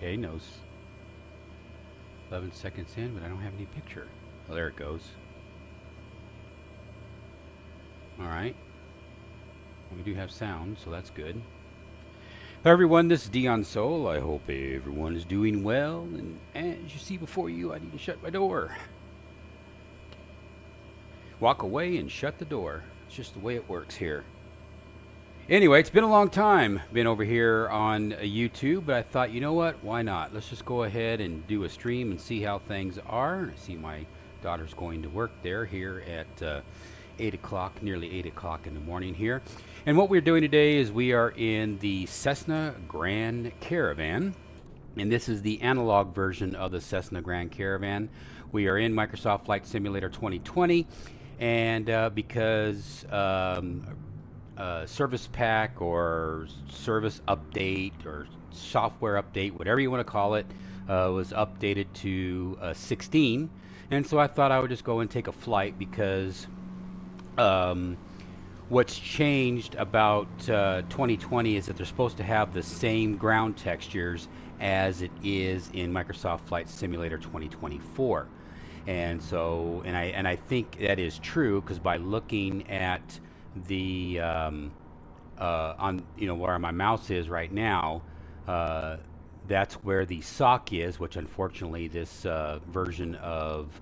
Okay, no. 11 seconds in, but I don't have any picture. Well, there it goes. Alright. We do have sound, so that's good. Hello everyone, this is Dion Soul. I hope everyone is doing well. And as you see before you, I need to shut my door. Walk away and shut the door. It's just the way it works here. Anyway, it's been a long time. Been over here on YouTube, but I thought, you know what? Why not? Let's just go ahead and do a stream and see how things are. I see my daughter's going to work there here at 8 o'clock, nearly 8 o'clock in the morning here. And what we're doing today is we are in the Cessna Grand Caravan. And this is the analog version of the Cessna Grand Caravan. We are in Microsoft Flight Simulator 2020. And because service pack or service update or software update, whatever you want to call it, was updated to 16. And so I thought I would just go and take a flight because what's changed about 2020 is that they're supposed to have the same ground textures as it is in Microsoft Flight Simulator 2024. And so, and I think that is true because by looking at the on where my mouse is right now, that's where the sock is, which unfortunately this version of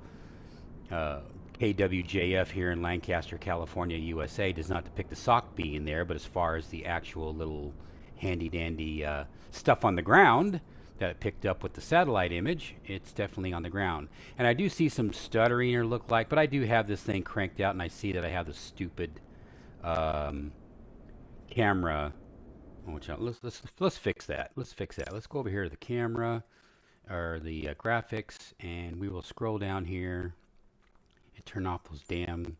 KWJF here in Lancaster, California, USA does not depict the sock being there, but as far as the actual little handy dandy stuff on the ground that it picked up with the satellite image, it's definitely on the ground. And I do see some stuttering or look like, but I do have this thing cranked out and I see that I have the stupid camera. Let's fix that. Let's fix that. Let's go over here to the camera or the graphics, and we will scroll down here and turn off those damn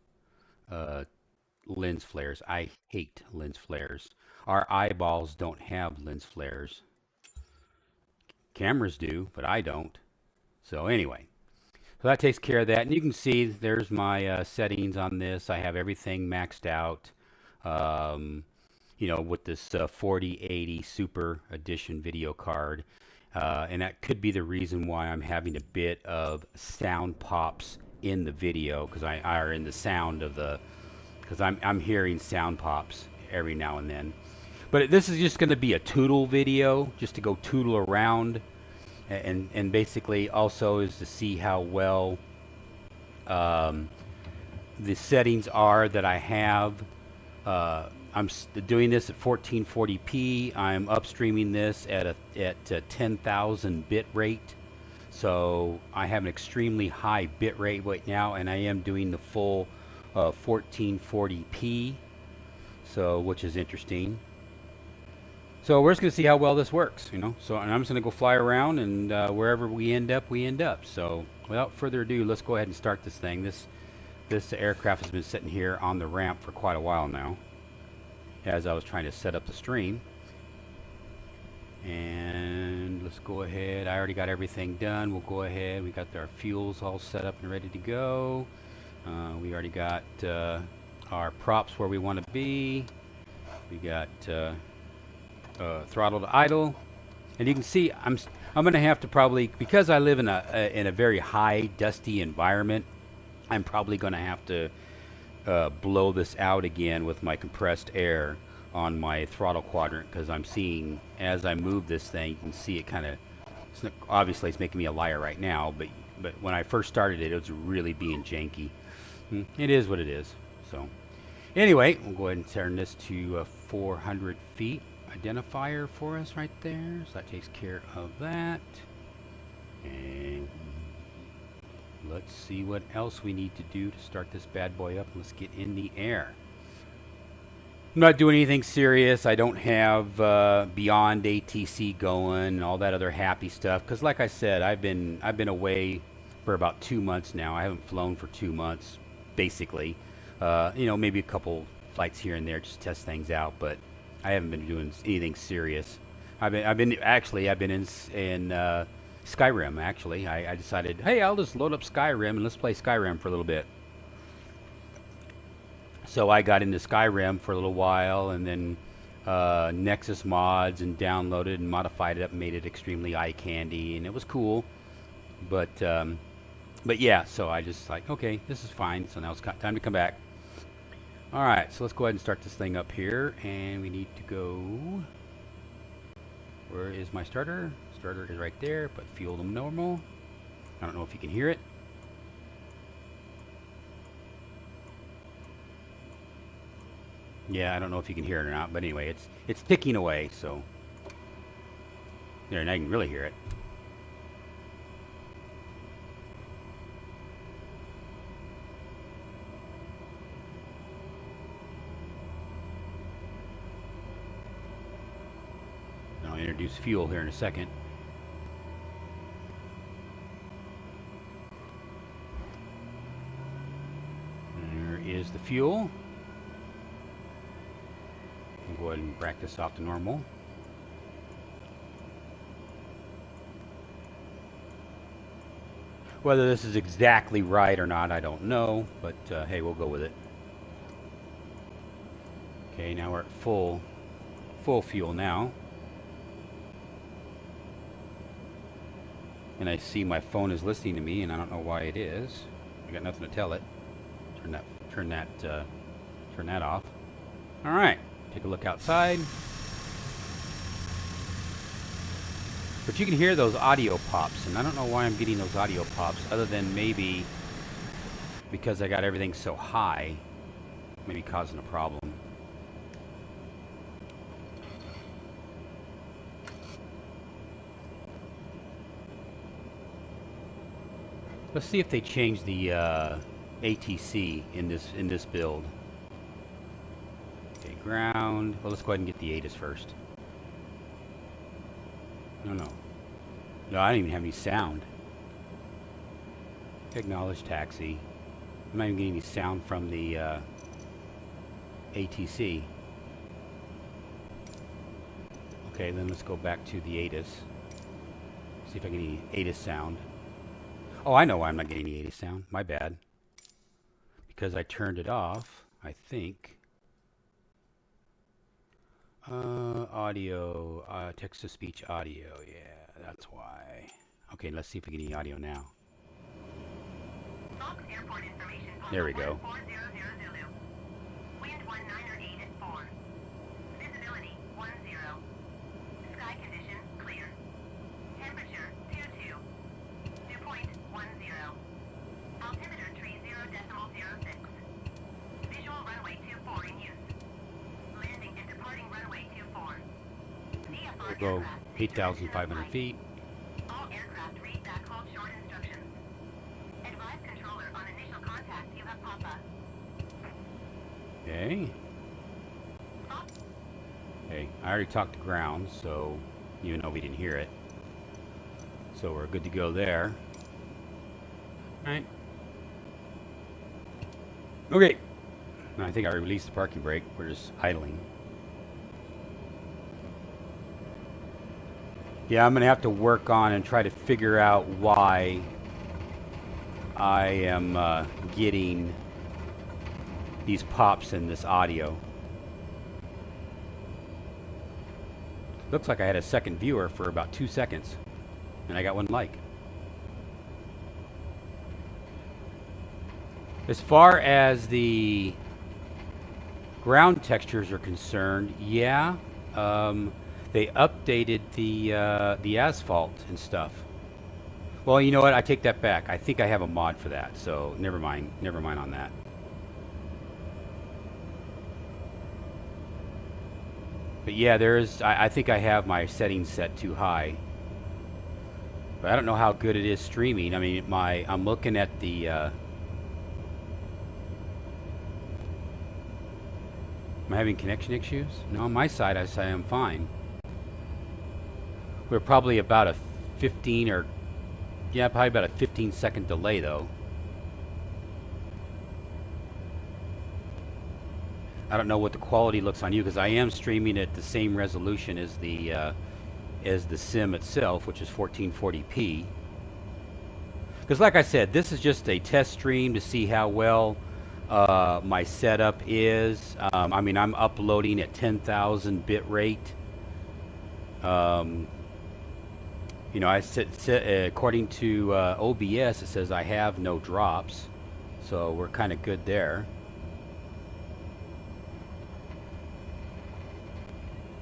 lens flares. I hate lens flares. Our eyeballs don't have lens flares. Cameras do, but I don't. So anyway, so that takes care of that. And you can see there's my settings on this. I have everything maxed out. With this 4080 Super Edition video card. And that could be the reason why I'm having a bit of sound pops in the video, because I are in the sound of the, because I'm hearing sound pops every now and then. But this is just going to be a tootle video, just to go tootle around, and basically also is to see how well the settings are that I have. I'm doing this at 1440p. I'm upstreaming this at 10,000 bit rate. So I have an extremely high bit rate right now, and I am doing the full 1440p, so which is interesting. So we're just going to see how well this works, So and I'm just going to go fly around, and wherever we end up, we end up. So without further ado, let's go ahead and start this thing. This aircraft has been sitting here on the ramp for quite a while now, as I was trying to set up the stream. And let's go ahead. I already got everything done. We'll go ahead. We got our fuels all set up and ready to go. We already got our props where we want to be. We got throttle to idle, and you can see I'm going to have to probably, because I live in a very high dusty environment, I'm probably going to have to blow this out again with my compressed air on my throttle quadrant, because I'm seeing, as I move this thing, you can see it kind of, obviously it's making me a liar right now, but when I first started it, it was really being janky. It is what it is. So anyway, we'll go ahead and turn this to 400 feet identifier for us right there. So that takes care of that. And let's see what else we need to do to start this bad boy up. Let's get in the air. I'm not doing anything serious. I don't have Beyond ATC going and all that other happy stuff, because like I said, I've been away for about 2 months now. I haven't flown for 2 months, basically. Maybe a couple flights here and there just to test things out, but I haven't been doing anything serious. I've been in Skyrim. Actually, I decided, hey, I'll just load up Skyrim and let's play Skyrim for a little bit. So I got into Skyrim for a little while, and then Nexus mods and downloaded and modified it up and made it extremely eye candy, and it was cool. But yeah, so I just like, okay, this is fine. So now it's time to come back. All right, so let's go ahead and start this thing up here, and we need to go. Where is my starter? Starter is right there, but fuel them normal. I don't know if you can hear it. Yeah, I don't know if you can hear it or not, but anyway, it's ticking away, so there, now you can really hear it. I'll introduce fuel here in a second. There is the fuel. Go ahead and back this off to normal. Whether this is exactly right or not, I don't know, but hey, we'll go with it. Okay, now we're at full fuel now. And I see my phone is listening to me, and I don't know why it is. I got nothing to tell it. Turn that off. All right. Take a look outside. But you can hear those audio pops, and I don't know why I'm getting those audio pops, other than maybe because I got everything so high, maybe causing a problem. Let's see if they change the ATC in this build. Okay, ground. Well, let's go ahead and get the ATIS first. No, I don't even have any sound. Acknowledge taxi. I'm not even getting any sound from the ATC. Okay, then let's go back to the ATIS. See if I get any ATIS sound. Oh, I know why I'm not getting any ATIS sound. My bad. Because I turned it off, I think. Audio, text-to-speech audio. Yeah, that's why. Okay, let's see if we get any audio now. There we go. Wind 198 at 4. Visibility 10. Sky condition clear. Temperature 22. Dew point 10. Altimeter tree 0.06. Visual runway 24 in use. Landing and departing runway 24. We'll go 8,500 feet. All aircraft read backhaul short instructions. Advise controller on initial contact. You have Papa. Okay. Okay, I already talked to ground, so even though we didn't hear it. So we're good to go there. Alright. Okay. I think I released the parking brake. We're just idling. Yeah, I'm going to have to work on and try to figure out why I am getting these pops in this audio. Looks like I had a second viewer for about 2 seconds, and I got one like. As far as the ground textures are concerned, yeah, they updated the asphalt and stuff. Well, you know what? I take that back. I think I have a mod for that, so never mind on that. But yeah, I think I have my settings set too high. But I don't know how good it is streaming. I mean, I'm looking at the am I having connection issues? No, on my side I say I'm fine. We're probably about a 15 or yeah, probably about a 15-second delay though. I don't know what the quality looks on you because I am streaming at the same resolution as the sim itself, which is 1440p. Because like I said, this is just a test stream to see how well My setup is, I mean, I'm uploading at 10,000 bit rate. You know, according to OBS, it says I have no drops, so we're kind of good there.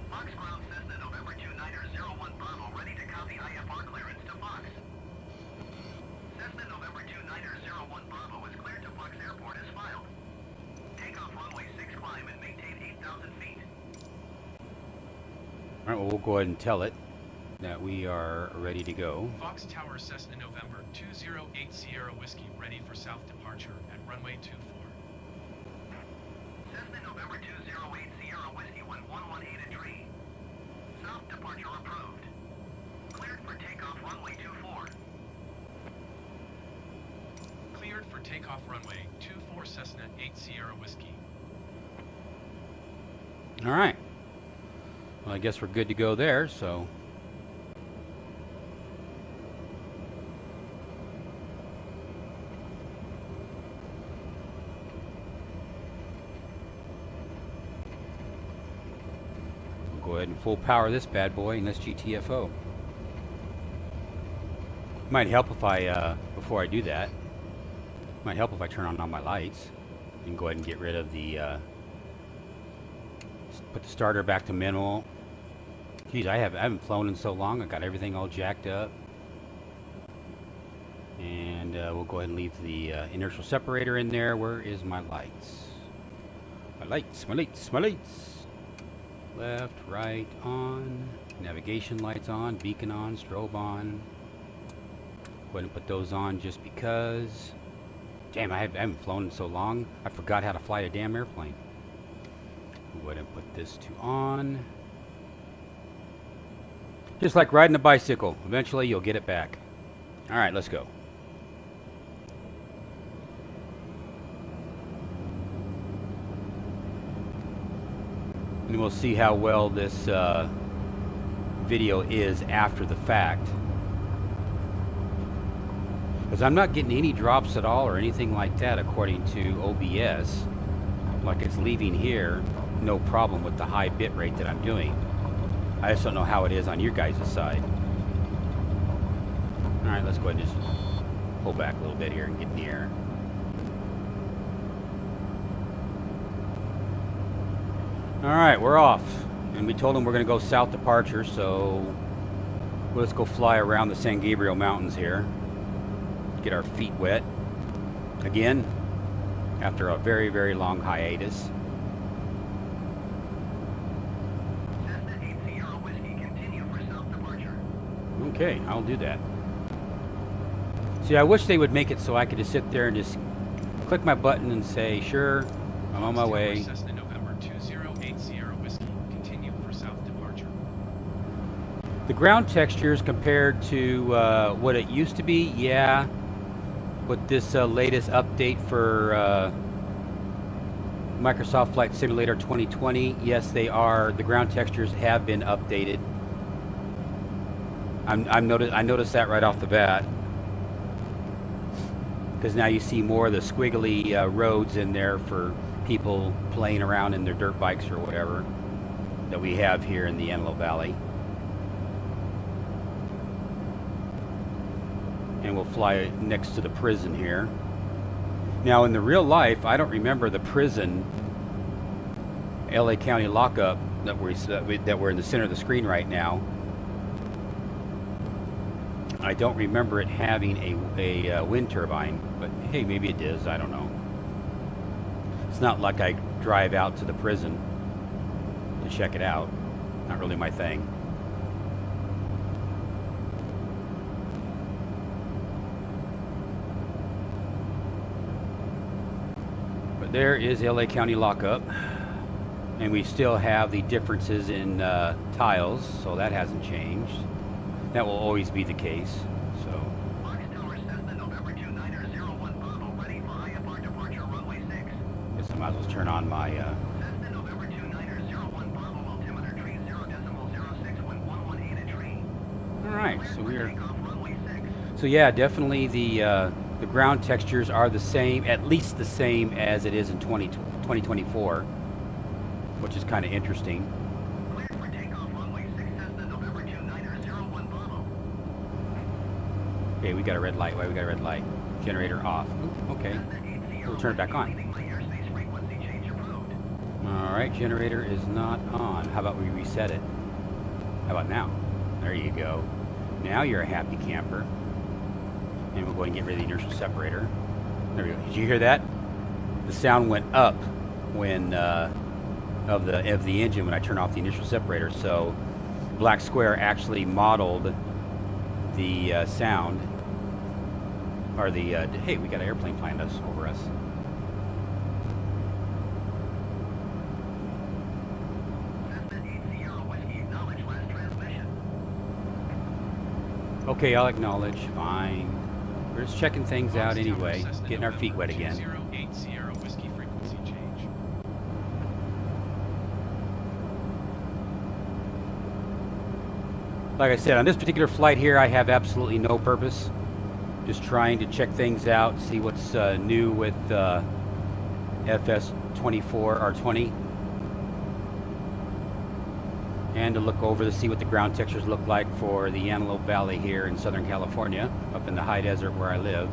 Foxground Cessna November 2901 Bravo, ready to copy IFR clearance to Fox. Cessna November 2901 Bravo is cleared to Fox Airport as filed. Takeoff runway 6 climb and maintain 8,000 feet. All right, well, we'll go ahead and tell it that we are ready to go. Fox Tower Cessna November 208 Sierra Whiskey ready for south departure at runway 24. Cessna November 208 Sierra Whiskey 1118 a tree. South departure approved. Cleared for takeoff runway 24. Cleared for takeoff runway 24 Cessna 8 Sierra Whiskey. All right. Well, I guess we're good to go there, so. We'll go ahead and full power this bad boy and let's GTFO. Might help if I, before I do that, might help if I turn on all my lights and go ahead and get rid of the, put the starter back to minimal. Geez, I haven't flown in so long. I got everything all jacked up. And we'll go ahead and leave the inertial separator in there. Where is my lights? My lights, my lights, my lights. Left, right, on. Navigation lights on. Beacon on. Strobe on. Go ahead and put those on just because. Damn, I haven't flown in so long. I forgot how to fly a damn airplane. Go ahead and put this to on. Just like riding a bicycle. Eventually you'll get it back. Alright, let's go. And we'll see how well this video is after the fact. Because I'm not getting any drops at all or anything like that according to OBS. Like it's leaving here, no problem with the high bit rate that I'm doing. I just don't know how it is on your guys' side. Alright, let's go ahead and just pull back a little bit here and get in the air. Alright, we're off. And we told them we're going to go south departure, so let's go fly around the San Gabriel Mountains here. Get our feet wet. Again, after a very, very long hiatus. Okay, I'll do that. See, I wish they would make it so I could just sit there and just click my button and say, sure, I'm on my way. Cessna November 208 Sierra Whiskey, continue for south departure. The ground textures compared to what it used to be, yeah. With this latest update for Microsoft Flight Simulator 2020, yes, they are. The ground textures have been updated. I noticed that right off the bat, because now you see more of the squiggly roads in there for people playing around in their dirt bikes or whatever that we have here in the Antelope Valley. And we'll fly next to the prison here. Now in the real life, I don't remember the prison, LA County lockup that we're in the center of the screen right now. I don't remember it having a wind turbine, but hey, maybe it is, I don't know. It's not like I drive out to the prison to check it out. Not really my thing. But there is LA County lockup, and we still have the differences in tiles, so that hasn't changed. That will always be the case. So. Fox Tower Cessna November 2901 Bravo, ready for IFR departure runway 6. Guess I might as well turn on my. Cessna November 2901 Bravo, altimeter tree 0.06 when 118 a tree. All right, so we are. Takeoff runway 6. So yeah, definitely the the ground textures are the same, at least the same as it is in 2024, which is kind of interesting. Cleared for takeoff runway 6 Cessna November 2901 Bravo. Okay, we got a red light. Why we got a red light? Generator off. Oop, okay. We'll turn it back on. Leaving by airspace frequency change approved. All right, generator is not on. How about we reset it? How about now? There you go. Now you're a happy camper. And we'll go ahead and get rid of the inertial separator. There we go. Did you hear that? The sound went up when of the engine when I turn off the inertial separator. So Black Square actually modeled the sound, or the hey, we got an airplane flying over us. Cessna 80 Whiskey, acknowledge last transmission. Okay, I'll acknowledge. Fine. We're just checking things out anyway, Cessna getting our feet wet November again. 2080 whiskey frequency change. Like I said, on this particular flight here, I have absolutely no purpose. Just trying to check things out, see what's new with FS24 or 20. And to look over to see what the ground textures look like for the Antelope Valley here in Southern California, up in the high desert where I live.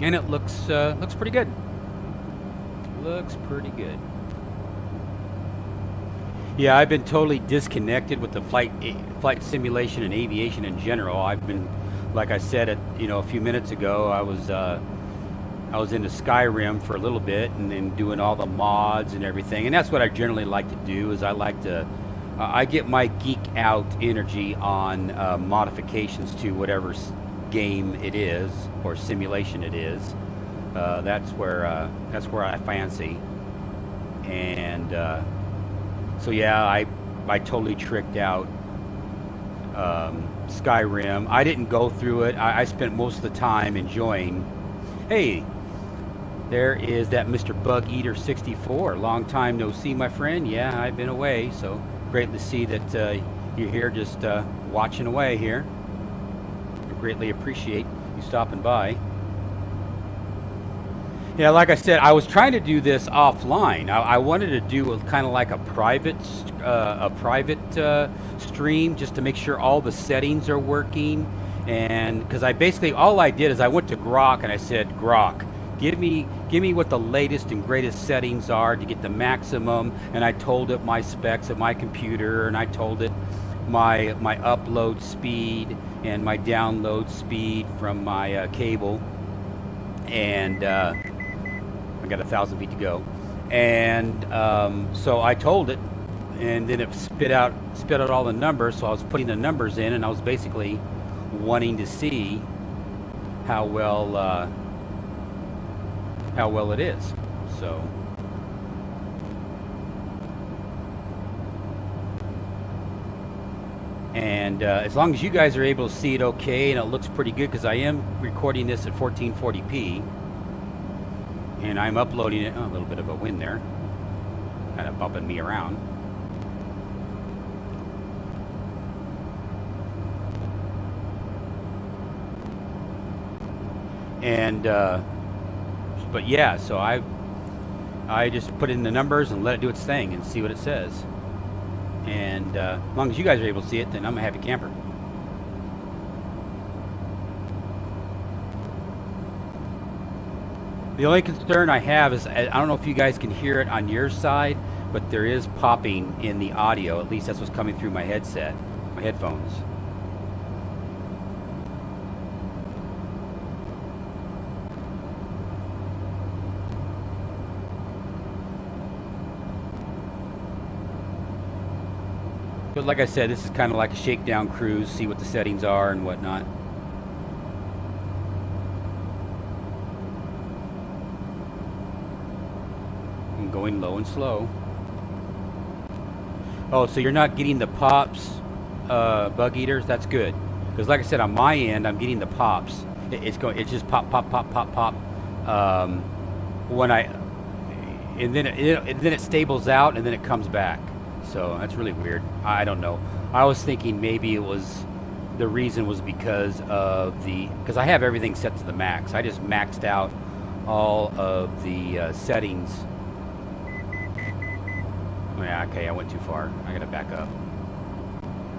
And it looks pretty good. Looks pretty good. Yeah, I've been totally disconnected with the flight simulation and aviation in general. I've been, like I said, a few minutes ago, I was into Skyrim for a little bit, and then doing all the mods and everything. And that's what I generally like to do. Is I get my geek out energy on modifications to whatever game it is or simulation it is. That's where I fancy. And so yeah, I totally tricked out Skyrim. I didn't go through it. I spent most of the time enjoying. Hey, there is that Mr. Bug Eater 64. Long time no see, my friend. Yeah, I've been away, so great to see that you're here, just watching away here. I greatly appreciate you stopping by. Yeah, like I said, I was trying to do this offline. I wanted to do kind of like a private stream, just to make sure all the settings are working. And because all I did is I went to Grok and I said, Grok, give me what the latest and greatest settings are to get the maximum. And I told it my specs of my computer, and I told it my upload speed and my download speed from my cable. And I got 1,000 feet to go. And so I told it, and then it spit out all the numbers. So I was putting the numbers in, and I was basically wanting to see how well it is. So and as long as you guys are able to see it okay and it looks pretty good, because I am recording this at 1440p and I'm uploading it. Oh, a little bit of a wind there, kind of bumping me around. And but yeah, so I just put in the numbers and let it do its thing and see what it says. And as long as you guys are able to see it, then I'm a happy camper. The only concern I have is, I don't know if you guys can hear it on your side, but there is popping in the audio. At least that's what's coming through my headset, my headphones. But like I said, this is kind of like a shakedown cruise, see what the settings are and whatnot. I'm going low and slow. Oh, so you're not getting the pops, bug eaters? That's good. Because like I said, on my end, I'm getting the pops. It's just pop, pop, pop, pop, pop. And then it stables out and then it comes back. So that's really weird. I don't know. I was thinking maybe it was the reason was because of because I have everything set to the max. I just maxed out all of the settings. Oh, yeah, okay, I went too far. I gotta back up.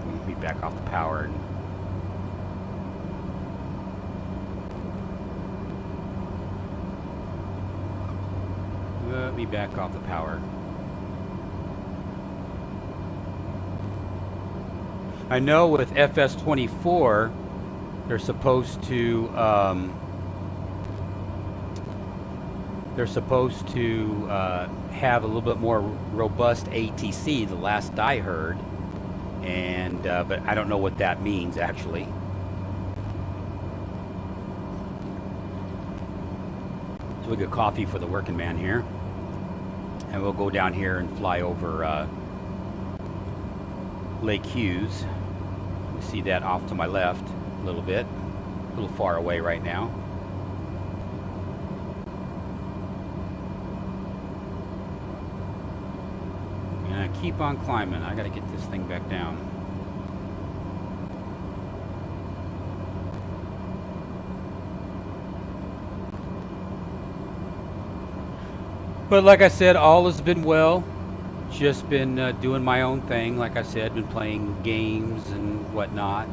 Let me back off the power. Let me back off the power. I know with FS24, they're supposed to have a little bit more robust ATC. The last I heard, and but I don't know what that means actually. So we get coffee for the working man here, and we'll go down here and fly over Lake Hughes. You see that off to my left a little bit, a little far away right now. And I keep on climbing. I gotta get this thing back down. But like I said, all has been well. Just been doing my own thing. Like I said, been playing games and whatnot.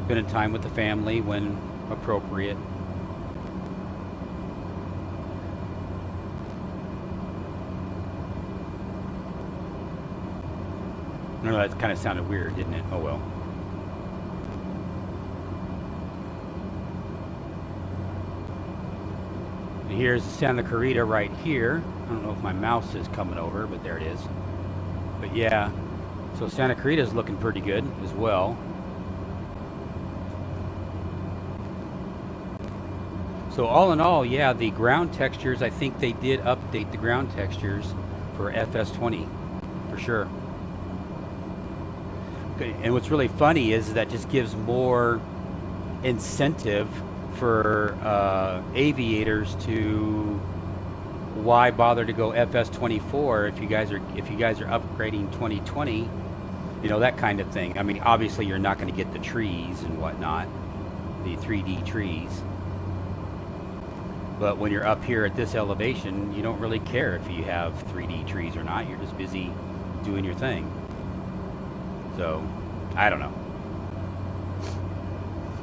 Spending time with the family when appropriate. I know that kind of sounded weird, didn't it? Oh well. Here's Santa Clarita right here. I don't know if my mouse is coming over, but there it is. But yeah, so Santa Clarita is looking pretty good as well. So all in all, yeah, the ground textures, I think they did update the ground textures for FS20 for sure. Okay, and what's really funny is that just gives more incentive for aviators to why bother to go FS24 if you guys are upgrading 2020, you know, that kind of thing. I mean, obviously you're not going to get the trees and whatnot, the 3D trees, but when you're up here at this elevation, you don't really care if you have 3D trees or not. You're just busy doing your thing. So I don't know.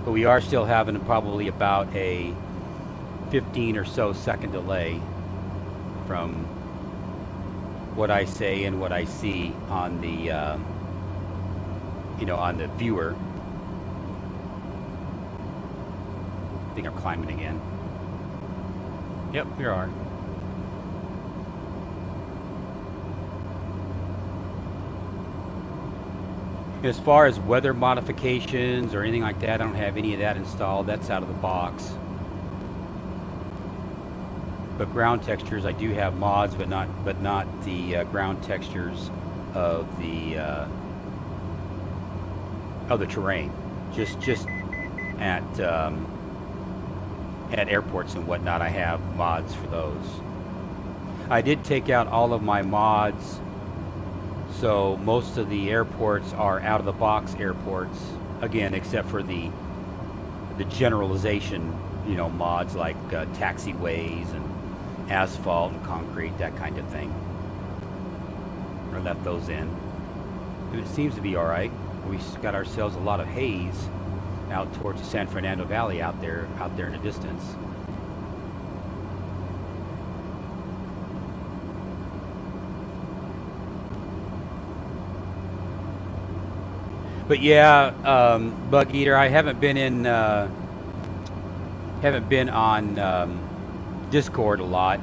But we are still having probably about a 15 or so second delay from what I say and what I see on the, on the viewer. I think I'm climbing again. Yep, we are. As far as weather modifications or anything like that, I don't have any of that installed. That's out of the box. But ground textures, I do have mods, but not the ground textures of the terrain. Just at airports and whatnot, I have mods for those. I did take out all of my mods. So most of the airports are out of the box airports, again, except for the generalization, mods like taxiways and asphalt and concrete, that kind of thing. I left those in, and it seems to be all right. We got ourselves a lot of haze out towards the San Fernando Valley out there in the distance. But yeah, Bug Eater, I haven't been on Discord a lot,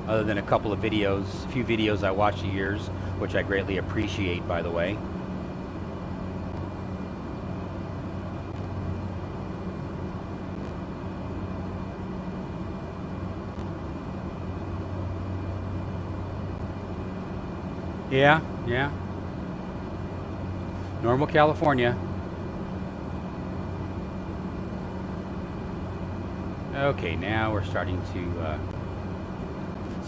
other than a couple of videos, a few videos I watched of yours, which I greatly appreciate, by the way. Yeah. Normal California. Okay, now we're starting to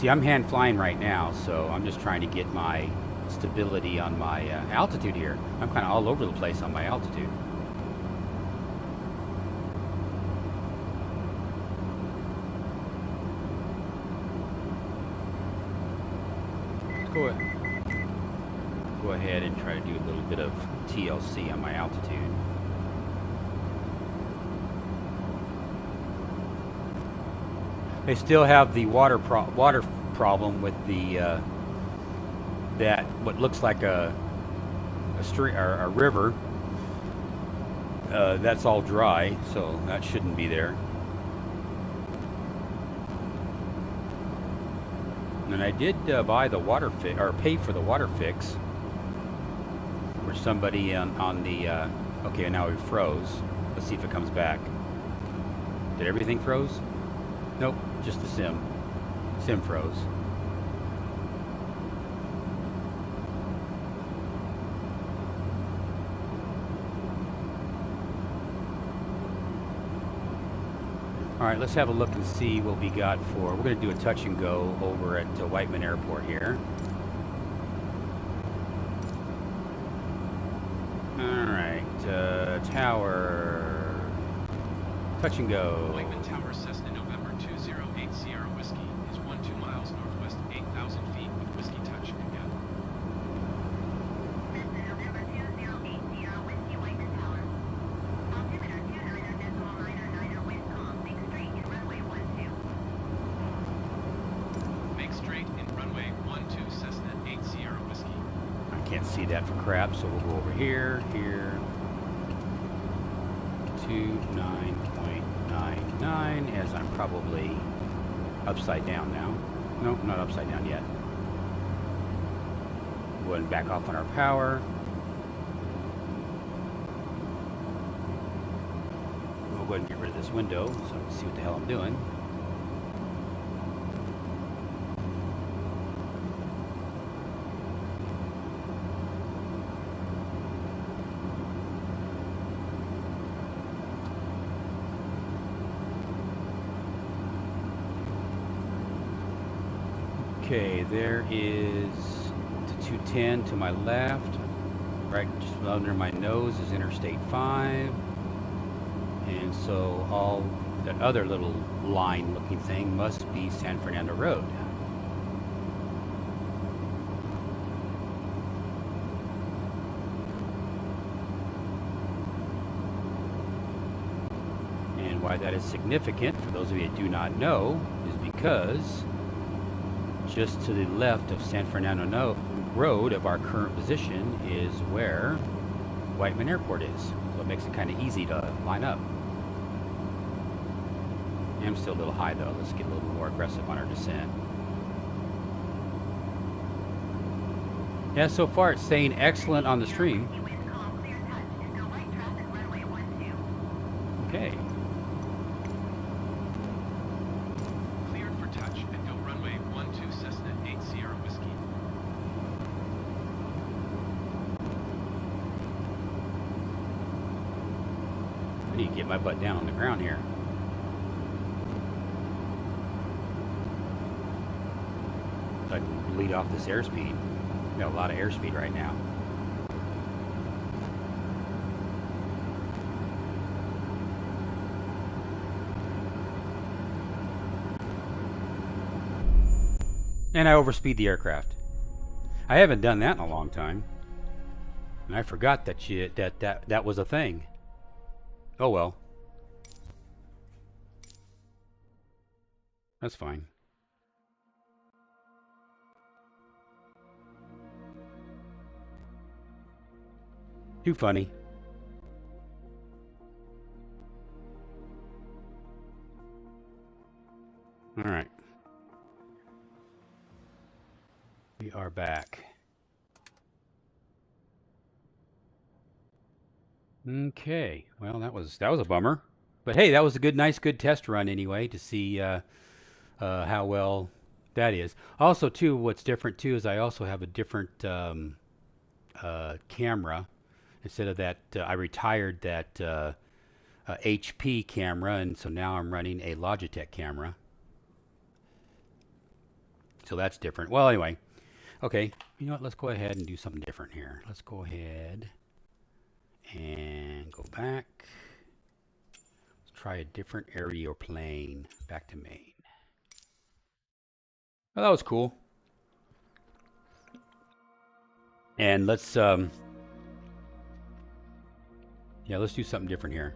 See, I'm hand flying right now, so I'm just trying to get my stability on my altitude here. I'm kind of all over the place on my altitude. Let's go ahead and try to do a little bit of TLC on my altitude. They still have the water problem with the that what looks like a stream or a river. That's all dry, so that shouldn't be there. And I did buy the water fix or pay for the water fix. Where somebody on the okay, now we froze. Let's see if it comes back. Did everything froze? Nope, just the sim. Sim froze. All right, let's have a look and see what we got for. We're going to do a touch and go over at Whiteman Airport here. All right, tower. Touch and go. Whiteman Tower, Cessna, November 208 Sierra Whiskey is 12 miles northwest, 8,000 feet with Whiskey Touch and Go. Cessna November 208 Sierra Whiskey Whiteman Tower. Altimeter 29.999 wind calm. Make straight in runway 12. Make straight in runway 12 Cessna 8 Sierra Whiskey. I can't see that for crap, so we'll go over here, here. 29.99 as I'm probably upside down now. Nope, not upside down yet. Go ahead and back off on our power. We'll go ahead and get rid of this window so I can see what the hell I'm doing. Okay, there is the 210 to my left. Right just under my nose is Interstate 5. And so all that other little line looking thing must be San Fernando Road. And why that is significant, for those of you that do not know, is because just to the left of San Fernando Road of our current position is where Whiteman Airport is. So it makes it kind of easy to line up. I'm still a little high though. Let's get a little more aggressive on our descent. Yeah, so far it's saying excellent on the stream. Wind calm, clear touch, and go light traffic runway 12. Okay. Cleared for touch and go runway 12 Cessna 8 Sierra Whiskey. I need to get my butt down on the ground here. So I can lead off this airspeed. Got a lot of airspeed right now. And I overspeed the aircraft. I haven't done that in a long time. And I forgot that that was a thing. Oh well. That's fine. Too funny. All right. We are back. Okay. Well, that was a bummer. But hey, that was a good test run anyway to see how well that is. Also, too, what's different too is I also have a different camera. Instead of that, I retired that HP camera, and so now I'm running a Logitech camera. So that's different. Well, anyway. Okay. You know what? Let's go ahead and do something different here. Let's go ahead and go back. Let's try a different aeroplane. Back to main. Well, that was cool. And let's yeah, let's do something different here.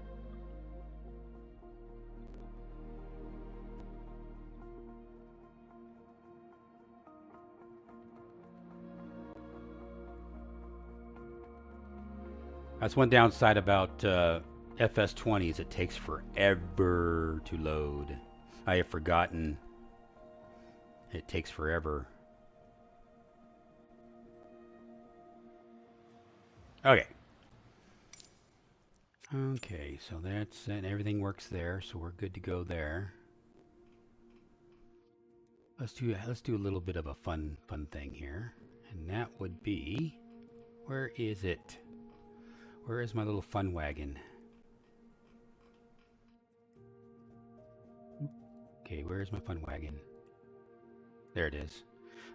That's one downside about FS20s. It takes forever to load. I have forgotten. It takes forever. Okay. Okay, so that's and everything works there, so we're good to go there. Let's do a little bit of a fun thing here, and that would be, where is it? Where is my little fun wagon? Okay, where is my fun wagon? There it is.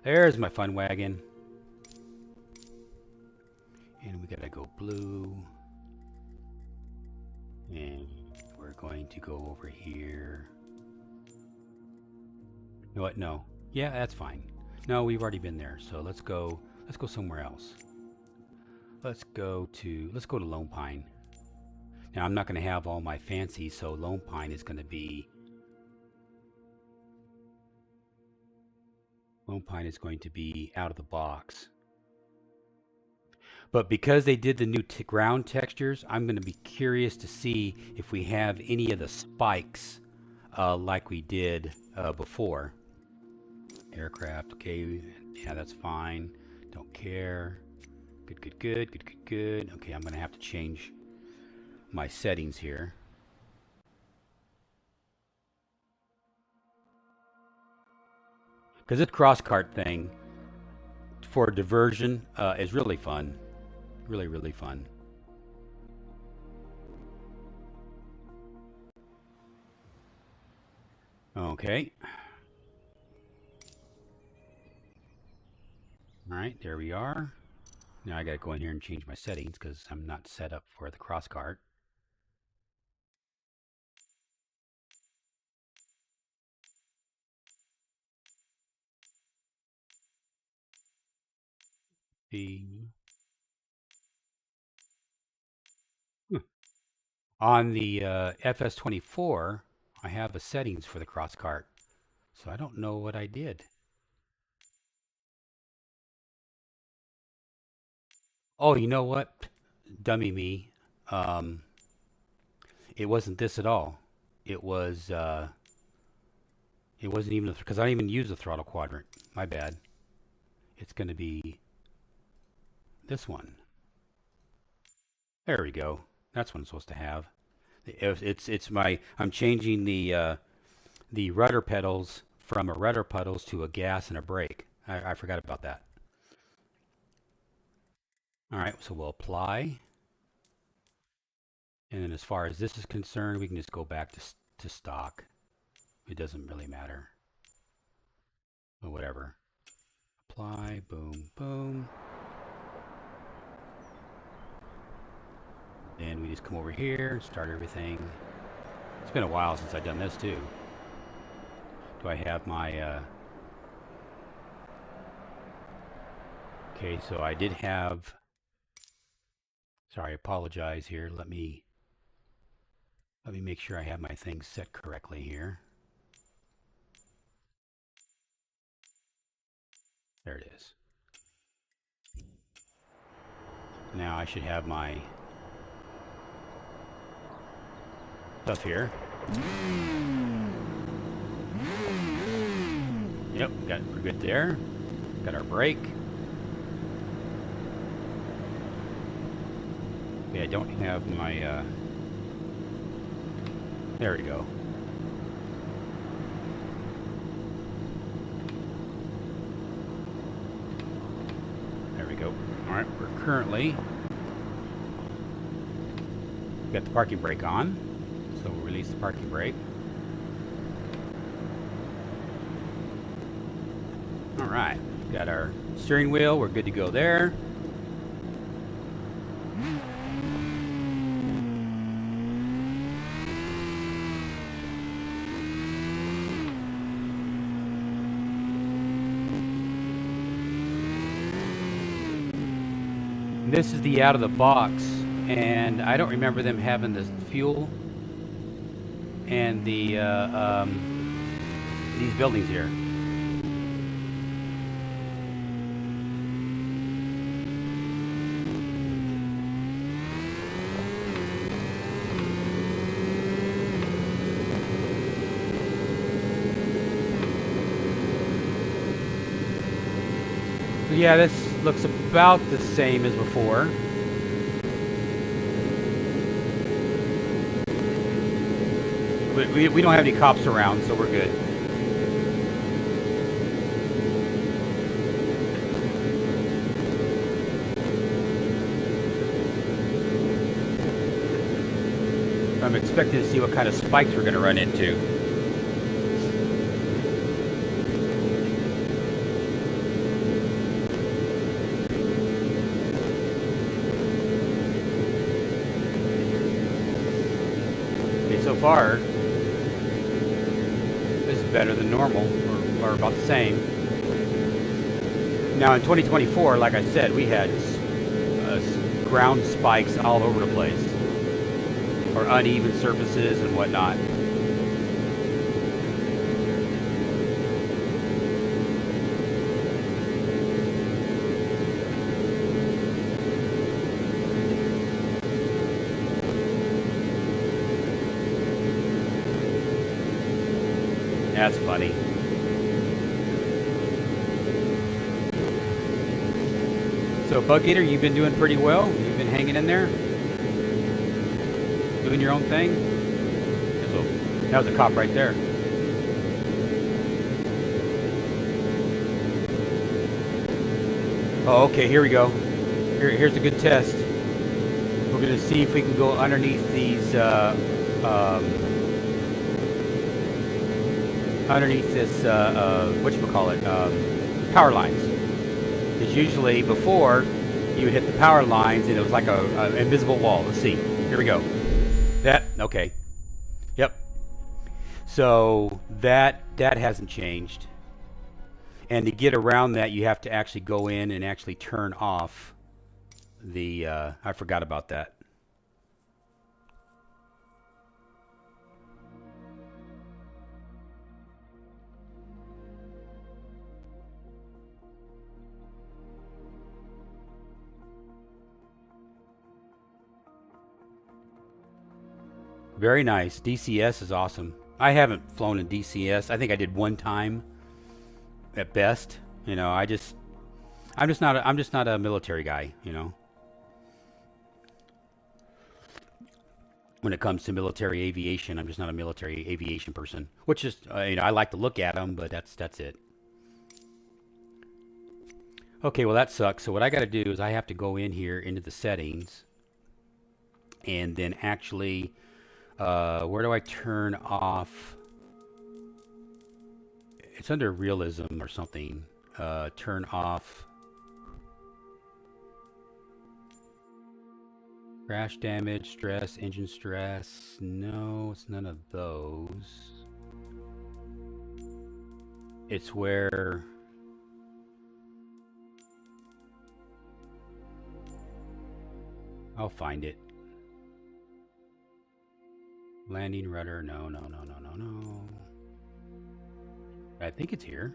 There's my fun wagon. And we gotta go blue. And we're going to go over here. You know what? No. Yeah, that's fine. No, we've already been there. So let's go somewhere else. Let's go to Lone Pine. Now I'm not going to have all my fancy, so Lone Pine is going to be out of the box. But because they did the new ground textures, I'm going to be curious to see if we have any of the spikes like we did before. Aircraft, okay, yeah, that's fine. Don't care. Good. Okay, I'm going to have to change my settings here. Because this CrossKart thing for diversion is really fun. Really fun. Okay. Alright, there we are. Now I gotta go in here and change my settings because I'm not set up for the CrossKart. On the FS24, I have the settings for the CrossKart, so I don't know what I did. Oh, you know what? Dummy me. It wasn't this at all. It was, it wasn't even, because I don't even use the throttle quadrant. My bad. It's going to be this one. There we go. That's what I'm supposed to have. I'm changing the rudder pedals from a rudder pedals to a gas and a brake. I forgot about that. All right, so we'll apply. And then as far as this is concerned, we can just go back to stock. It doesn't really matter. But whatever. Apply, boom. Then we just come over here and start everything. It's been a while since I've done this too. Do I have my... Okay, so I did have... Sorry, I apologize here. Let me make sure I have my things set correctly here. There it is. Now I should have my stuff here. Yep, we're good there. Got our brake. Okay, I don't have my, there we go. There we go. Alright, we're currently got the parking brake on. So we'll release the parking brake. All right, got our steering wheel. We're good to go there. This is the out of the box, and I don't remember them having the fuel and the these buildings here. So yeah, this looks about the same as before. But we don't have any cops around, so we're good. I'm expecting to see what kind of spikes we're going to run into. Okay, so far, this is better than normal, or about the same. Now in 2024, like I said, we had ground spikes all over the place, or uneven surfaces and whatnot. That's funny. So Bug Eater, you've been doing pretty well. You've been hanging in there, doing your own thing. So that was a cop right there. Oh, okay. Here we go. Here's a good test. We're gonna see if we can go underneath these. Underneath this, whatchamacallit, power lines. Because usually before, you would hit the power lines and it was like a invisible wall. Let's see. Here we go. Okay. Yep. So that hasn't changed. And to get around that, you have to actually go in and actually turn off the, I forgot about that. Very nice. DCS is awesome. I haven't flown in DCS. I think I did one time at best. You know, I'm just not a military guy, you know. When it comes to military aviation, I'm just not a military aviation person. Which is, you know, I like to look at them, but that's it. Okay, well that sucks. So what I got to do is I have to go in here into the settings, and then actually, where do I turn off? It's under realism or something. Turn off crash damage, stress, engine stress. No, it's none of those. It's where I'll find it. Landing rudder. No. I think it's here.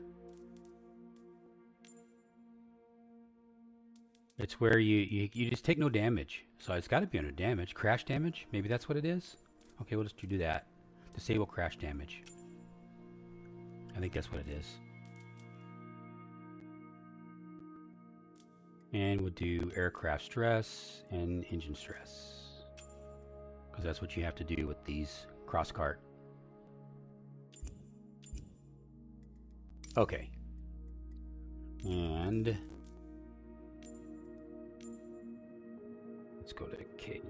It's where you just take no damage. So it's got to be under damage. Crash damage? Maybe that's what it is? Okay, we'll just do that. Disable crash damage. I think that's what it is. And we'll do aircraft stress and engine stress, because that's what you have to do with these CrossKart. Okay. And let's go to KBIH.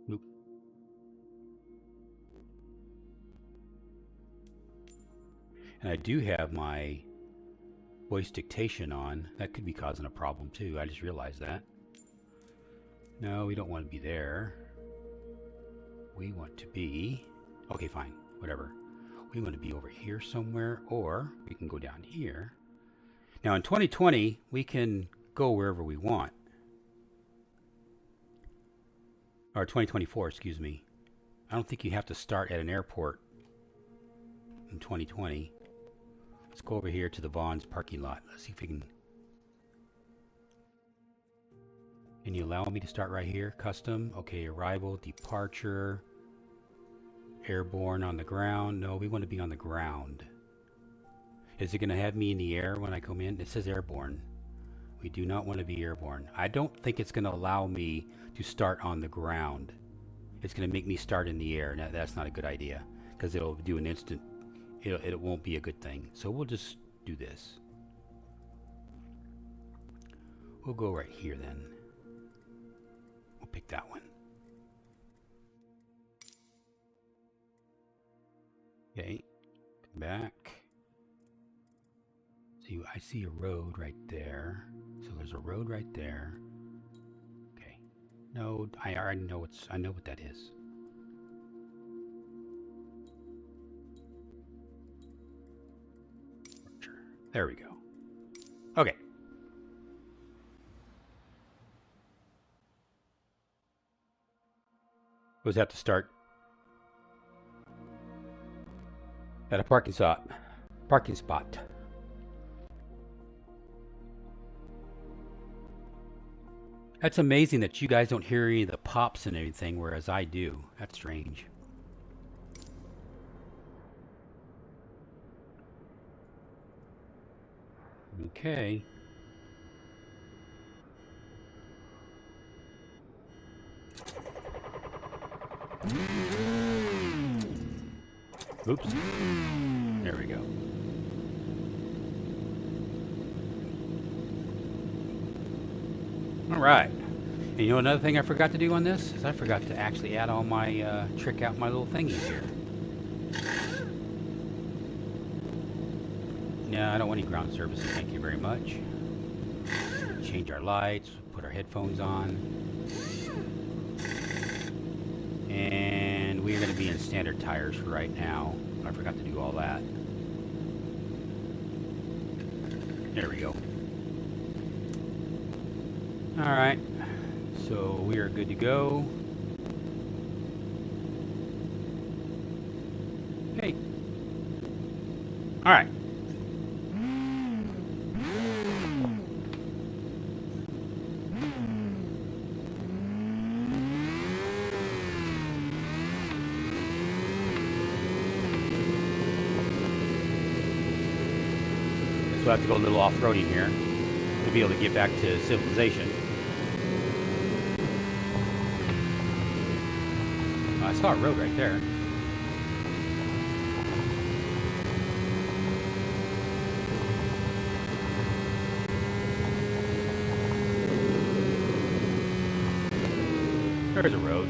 Nope. And I do have my voice dictation on. That could be causing a problem too. I just realized that. No, we don't want to be there. We want to be... Okay, fine. Whatever. We want to be over here somewhere, or we can go down here. Now in 2020, we can go wherever we want. Or 2024, excuse me. I don't think you have to start at an airport in 2020. Let's go over here to the Vaughn's parking lot. Let's see if we can... Can you allow me to start right here? Custom. Okay, arrival, departure, airborne on the ground. No, we want to be on the ground. Is it going to have me in the air when I come in? It says airborne. We do not want to be airborne. I don't think it's going to allow me to start on the ground. It's going to make me start in the air. Now, that's not a good idea because it'll do an instant. It won't be a good thing. So we'll just do this. We'll go right here then. We'll pick that one. Okay, come back. See, I see a road right there. So there's a road right there. Okay. No, I already know I know what that is. There we go. Okay. We'll have to start at a parking spot. That's amazing that you guys don't hear any of the pops and everything, whereas I do. That's strange. Okay. Oops. There we go. All right. And you know another thing I forgot to do on this is I forgot to actually add all my trick out my little thingies here. No, I don't want any ground services. Thank you very much. Change our lights. Put our headphones on. And we're going to be in standard tires for right now. I forgot to do all that. There we go. Alright. So we are good to go. Okay. Alright. So I have to go a little off-roading here to be able to get back to civilization. Oh, I saw a road right there. There's a road.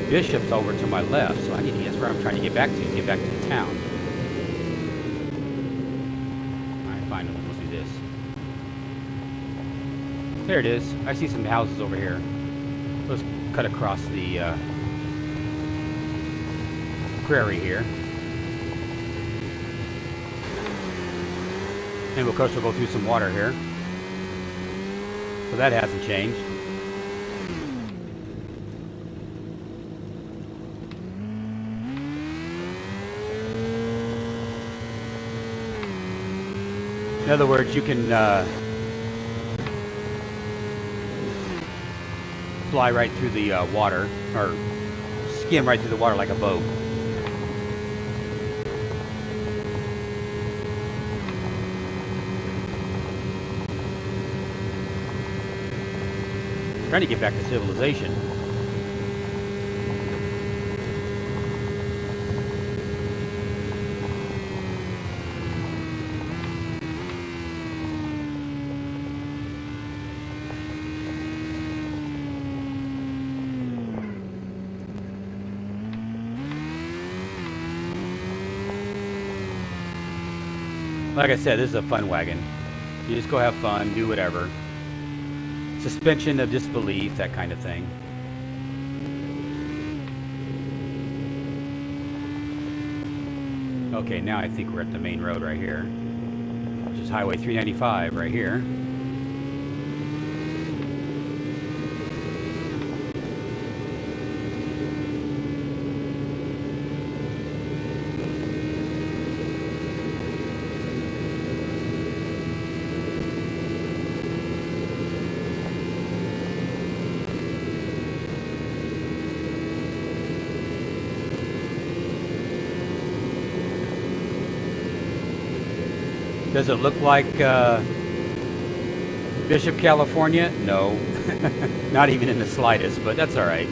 Bishop's over to my left, so I need to guess where I'm trying to get back to is get back to the town. Alright, fine, let's do this. There it is. I see some houses over here. Let's cut across the prairie here. And of course we'll go through some water here. So that hasn't changed. In other words, you can fly right through the water, or skim right through the water like a boat. Trying to get back to civilization. Like I said, this is a fun wagon. You just go have fun, do whatever. Suspension of disbelief, that kind of thing. Okay, now I think we're at the main road right here, which is Highway 395 right here. Does it look like Bishop, California? No, not even in the slightest, but that's all right.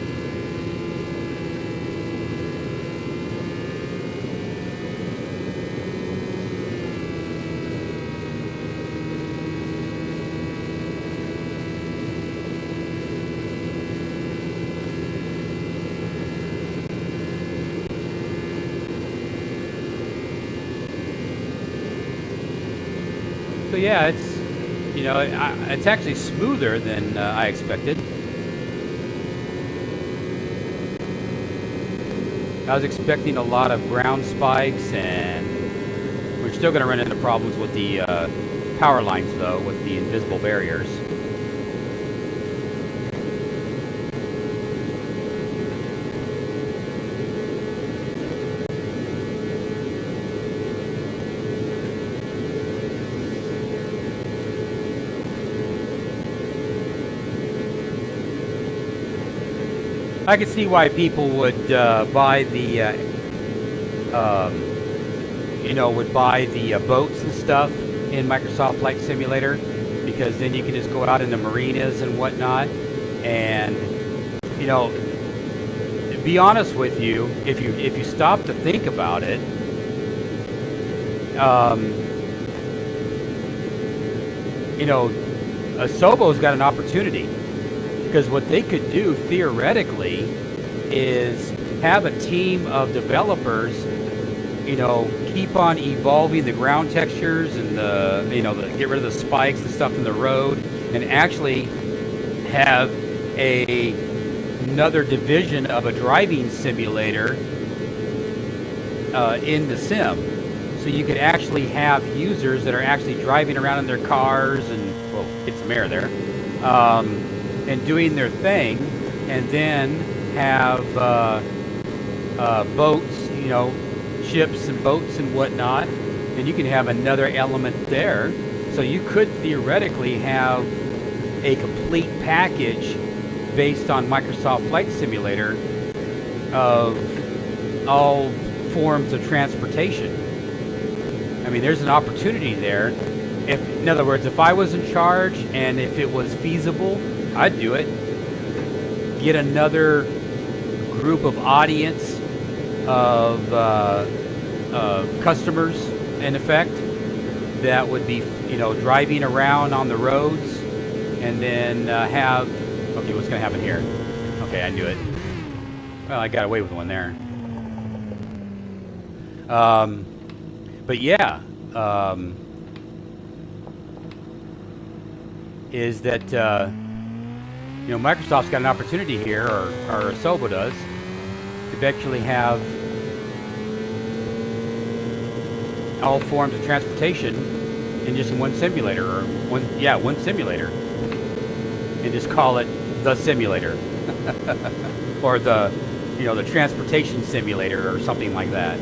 So yeah, it's, you know, it's actually smoother than I expected. I was expecting a lot of ground spikes, and we're still going to run into problems with the power lines, though, with the invisible barriers. I could see why people would buy the, would buy the boats and stuff in Microsoft Flight Simulator, because then you can just go out in the marinas and whatnot. And, you know, to be honest with you, if you stop to think about it, Asobo's got an opportunity. Because what they could do, theoretically, is have a team of developers, keep on evolving the ground textures and get rid of the spikes and stuff in the road, and actually have another division of a driving simulator in the sim. So you could actually have users that are actually driving around in their cars and, well, get some air there. And doing their thing, and then have boats, ships and boats and whatnot, and you can have another element there. So you could theoretically have a complete package based on Microsoft Flight Simulator of all forms of transportation. I mean, there's an opportunity there. In other words, if I was in charge and if it was feasible, I'd do it. Get another group of audience of customers, in effect, that would be, driving around on the roads, and then have. Okay, what's going to happen here? Okay, I knew it. Well, I got away with one there. But yeah, is that. Microsoft's got an opportunity here, or Asobo does, to actually have all forms of transportation in just one simulator, or one simulator, and just call it the simulator, or the transportation simulator, or something like that.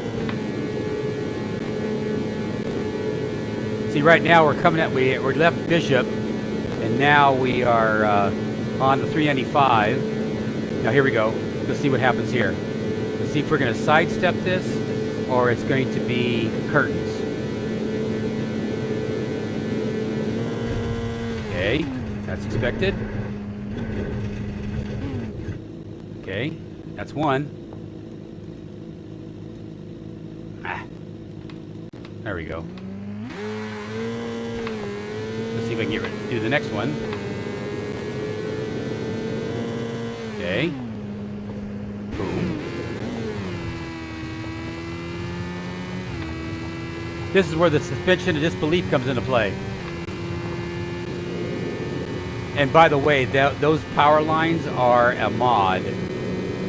See, right now we left Bishop, and now we are on the 395. Now here we go. Let's see what happens here. Let's see if we're going to sidestep this, or it's going to be curtains. Okay, that's expected. Okay, that's one. There we go. Let's see if I can do the next one. Okay. Boom. This is where the suspension of disbelief comes into play. And by the way, those power lines are a mod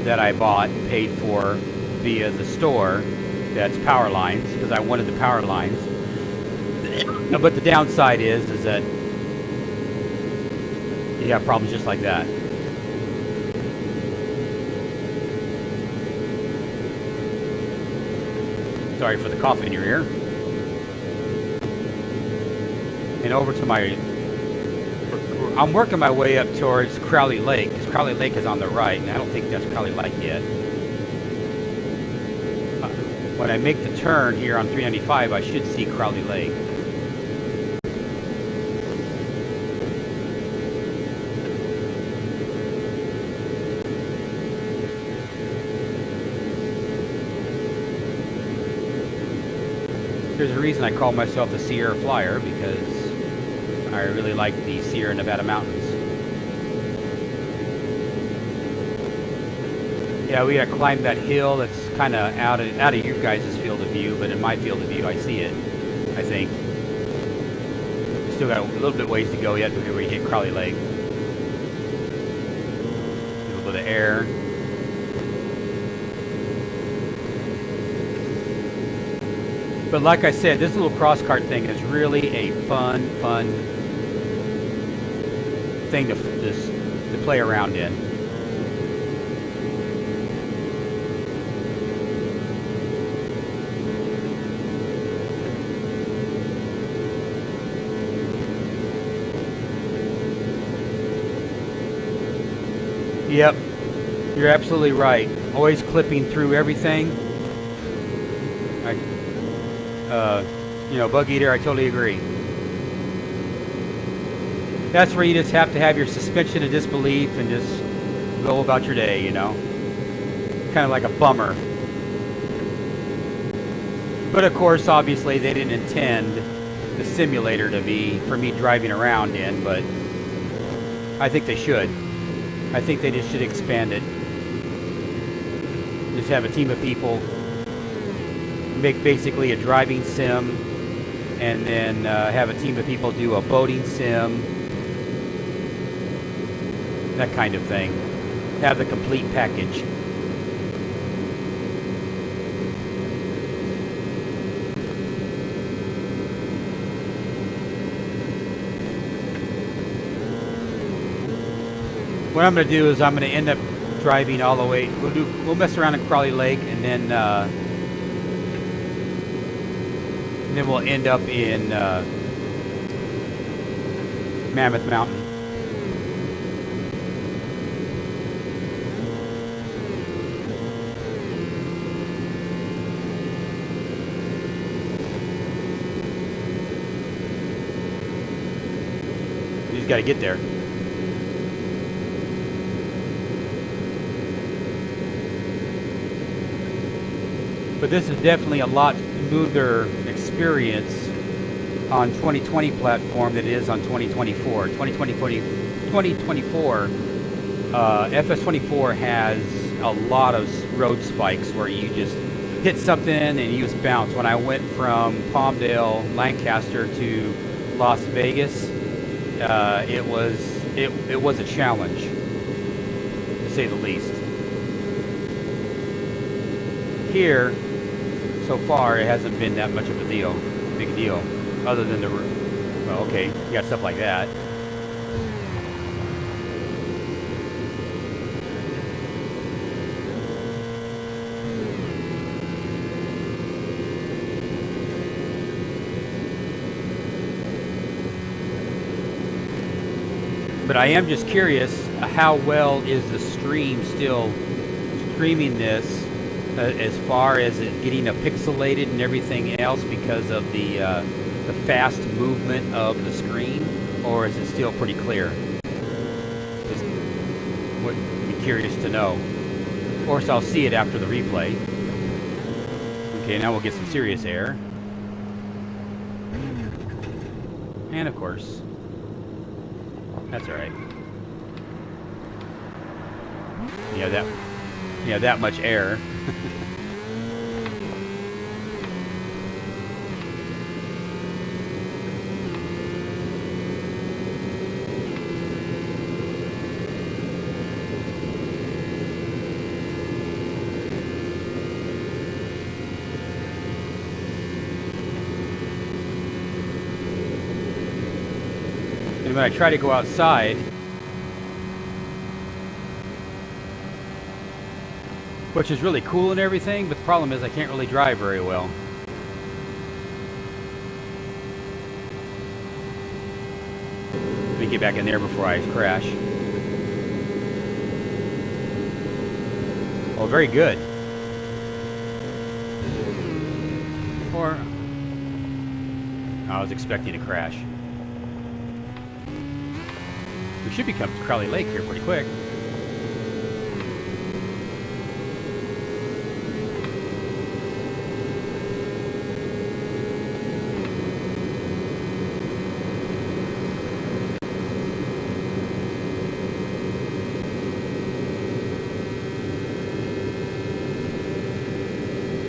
that I bought and paid for via the store. That's power lines, because I wanted the power lines. But the downside is that you have problems just like that. Sorry for the cough in your ear. And over to my... I'm working my way up towards Crowley Lake, because Crowley Lake is on the right, and I don't think that's Crowley Lake yet. When I make the turn here on 395, I should see Crowley Lake. There's a reason I call myself a Sierra Flyer, because I really like the Sierra Nevada mountains. Yeah, we gotta climb that hill that's kind of out of your guys' field of view, but in my field of view I see it, I think. Still got a little bit ways to go yet before we hit Crowley Lake. A little bit of air. But like I said, this little CrossKart thing is really a fun thing to play around in. Yep, you're absolutely right. Always clipping through everything. You know, Bug Eater, I totally agree. That's where you just have to have your suspension of disbelief and just go about your day, you know. Kind of like a bummer. But of course, obviously, they didn't intend the simulator to be for me driving around in, but I think they should. I think they just should expand it. Just have a team of people make basically a driving sim, and then have a team of people do a boating sim, that kind of thing. Have the complete package. What I'm going to do is I'm going to end up driving all the way. We'll mess around in Crowley Lake, and then we'll end up in Mammoth Mountain. You just got to get there. But this is definitely a lot smoother experience on 2020 platform than it is on 2024. 2024, FS24 has a lot of road spikes where you just hit something and you just bounce. When I went from Palmdale, Lancaster to Las Vegas, it was a challenge, to say the least. Here, so far, it hasn't been that much of a big deal, other than the, well, okay, you got stuff like that. But I am just curious, how well is the stream still streaming this? As far as it getting pixelated and everything else because of the fast movement of the screen, or is it still pretty clear? Just would be curious to know. Of course, I'll see it after the replay. Okay, now we'll get some serious air. And of course, that's all right. Yeah, that much air. And when I try to go outside, which is really cool and everything, but the problem is I can't really drive very well. Let me get back in there before I crash. Oh, very good. Or I was expecting a crash. We should become to Crowley Lake here pretty quick.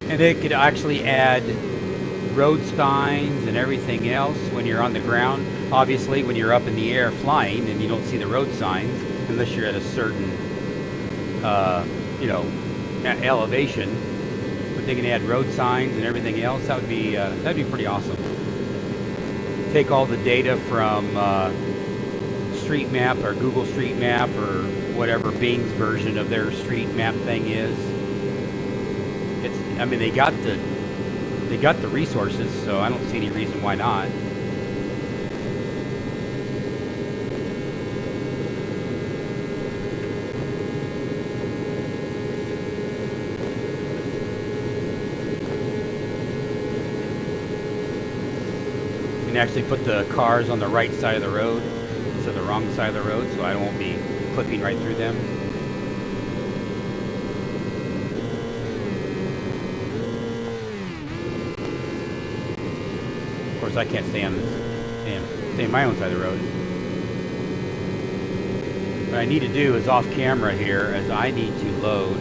And they could actually add road signs and everything else when you're on the ground. Obviously, when you're up in the air flying and you don't see the road signs unless you're at a certain, elevation. But they can add road signs and everything else. That'd be pretty awesome. Take all the data from Street Map or Google Street Map or whatever Bing's version of their street map thing is. I mean, they got the resources, so I don't see any reason why not. You can actually put the cars on the right side of the road instead of the wrong side of the road, so I won't be clipping right through them. Of course, I can't stay on my own side of the road. What I need to do is off camera here, as I need to load.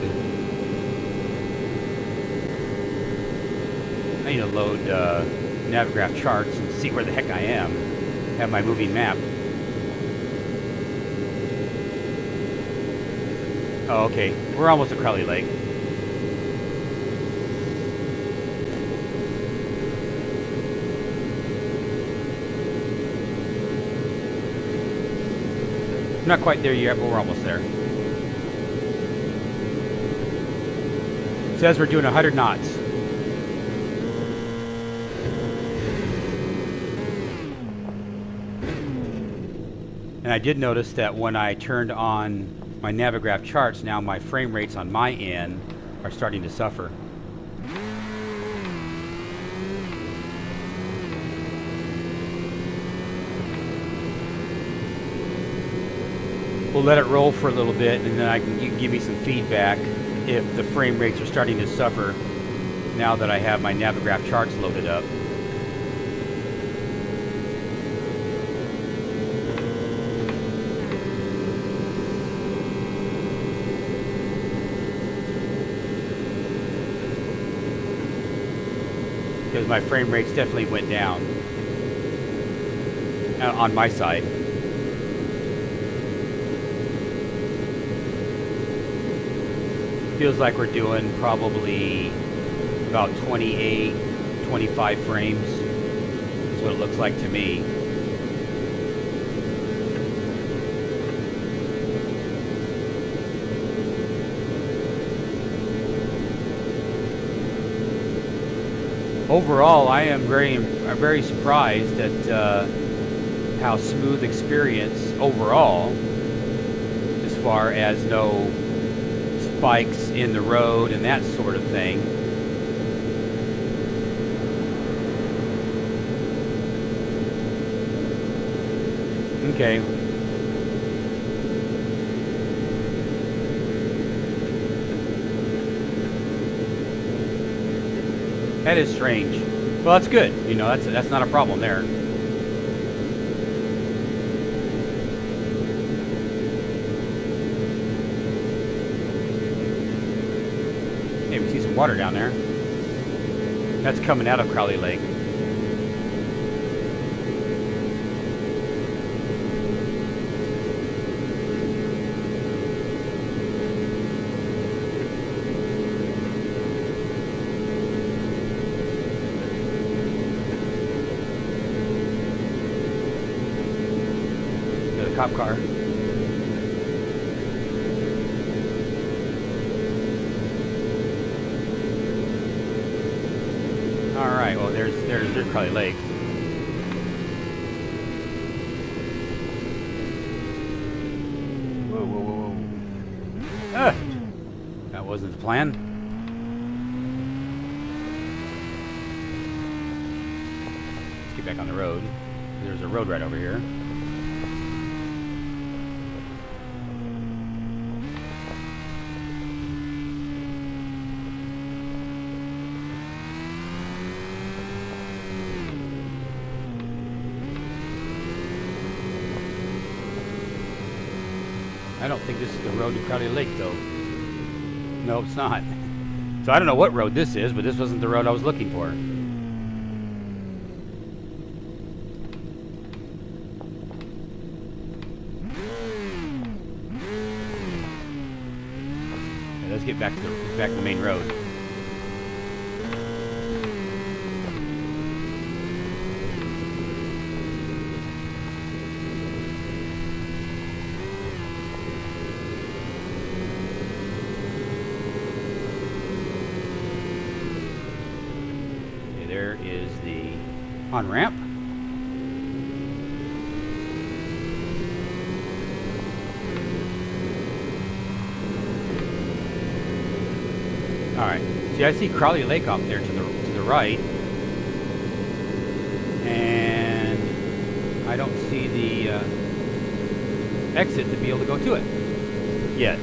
I need to load Navigraph charts and see where the heck I am. Have my moving map. Oh, okay. We're almost at Crowley Lake. Not quite there yet, but we're almost there. It says we're doing 100 knots. And I did notice that when I turned on my Navigraph charts, now my frame rates on my end are starting to suffer. We'll let it roll for a little bit, and then you can give me some feedback if the frame rates are starting to suffer now that I have my Navigraph charts loaded up. Because my frame rates definitely went down on my side. Feels like we're doing probably about 28, 25 frames is what it looks like to me. Overall, I am very surprised at how smooth experience overall, as far as no spikes in the road and that sort of thing. Okay. That is strange. Well, that's good. You know, that's not a problem there. Hey, we see some water down there. That's coming out of Crowley Lake. cop car. All right. Well, there's Crowley Lake. Whoa, whoa, whoa, whoa. Ah! That wasn't the plan. Let's get back on the road. There's a road right over here. I don't think this is the road to Crowley Lake, though. No, it's not. So I don't know what road this is, but this wasn't the road I was looking for. Okay, let's get back to the main road. There is the on-ramp. All right. See, I see Crowley Lake off there to the right, and I don't see the exit to be able to go to it yet.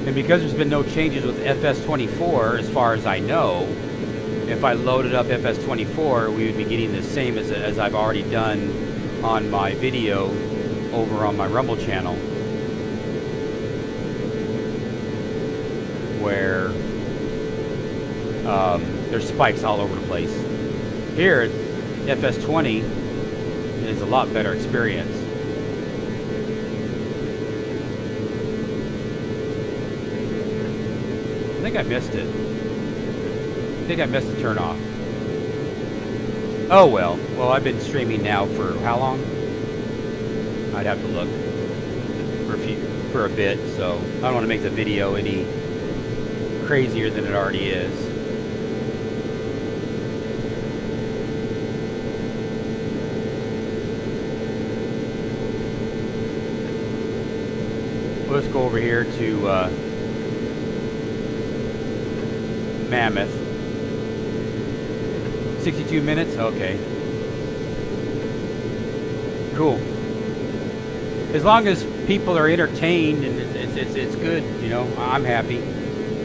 And because there's been no changes with FS24, as far as I know, if I loaded up FS24, we would be getting the same as I've already done on my video over on my Rumble channel, where there's spikes all over the place. Here, FS20 is a lot better experience. I think I missed it. I think I missed the turn off. Oh well. Well, I've been streaming now for how long? I'd have to look for a bit, so I don't want to make the video any crazier than it already is. Well, let's go over here to Mammoth. 62 minutes? Okay. Cool. As long as people are entertained and it's good, you know, I'm happy.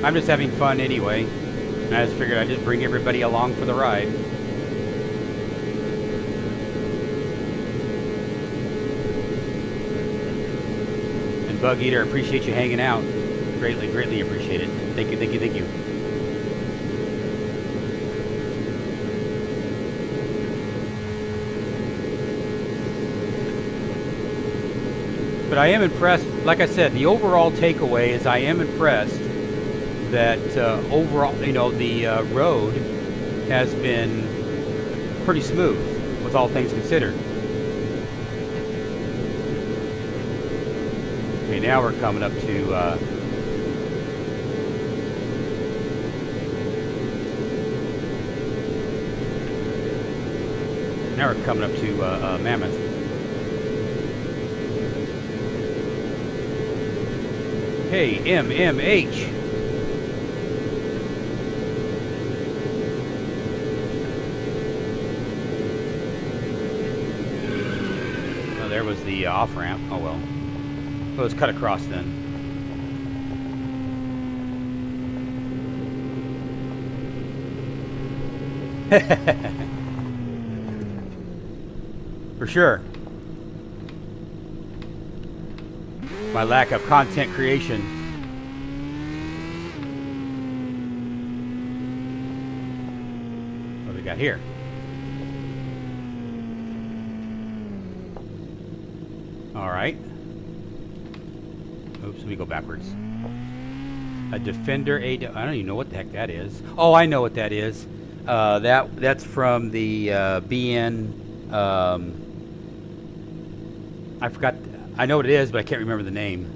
I'm just having fun anyway. And I just figured I'd just bring everybody along for the ride. And Bug Eater, appreciate you hanging out. Greatly appreciate it. Thank you. But I am impressed, like I said, the overall takeaway is I am impressed that overall, you know, the road has been pretty smooth with all things considered. Okay, now we're coming up to Mammoth. Hey, MMH. Oh, there was the off-ramp. Oh, well. Well, let's cut across then. For sure. My lack of content creation. What do we got here? All right. Oops, let me go backwards. A Defender I don't even know what the heck that is. Oh, I know what that is. That's from the BN. I forgot. I know what it is, but I can't remember the name.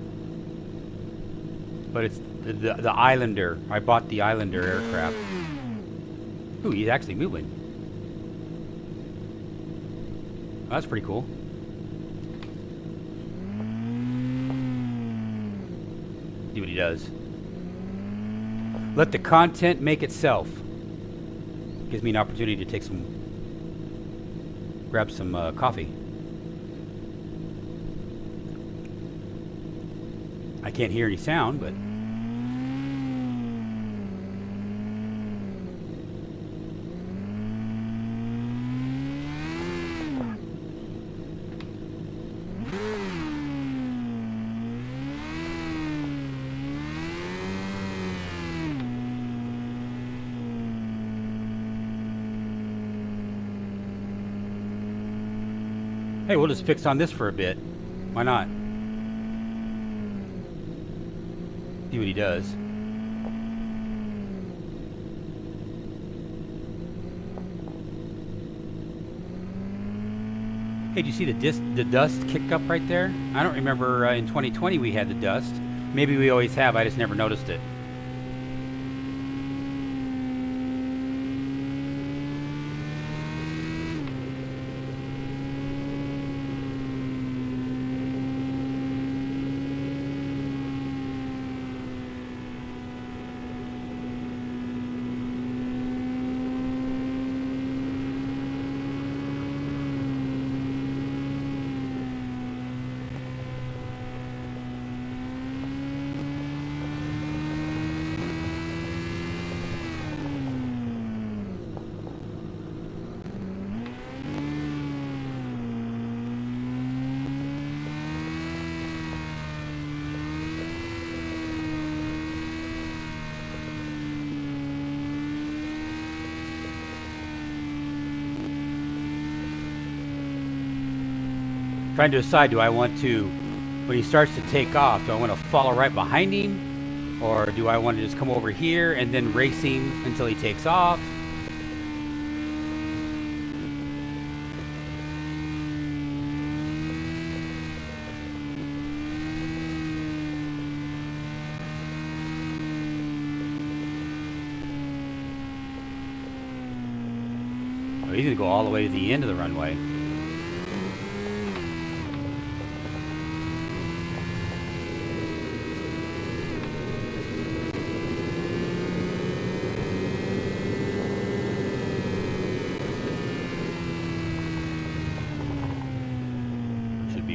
But it's the Islander. I bought the Islander aircraft. Ooh, he's actually moving. Oh, that's pretty cool. See what he does. Let the content make itself. Gives me an opportunity to grab some coffee. I can't hear any sound, but hey, we'll just fix on this for a bit. Why not? See what he does. Hey, do you see the dust kick up right there? I don't remember in 2020 we had the dust. Maybe we always have, I just never noticed it. Trying to decide, do I want to, when he starts to take off, do I want to follow right behind him? Or do I want to just come over here and then race him until he takes off? Oh, he's going to go all the way to the end of the runway.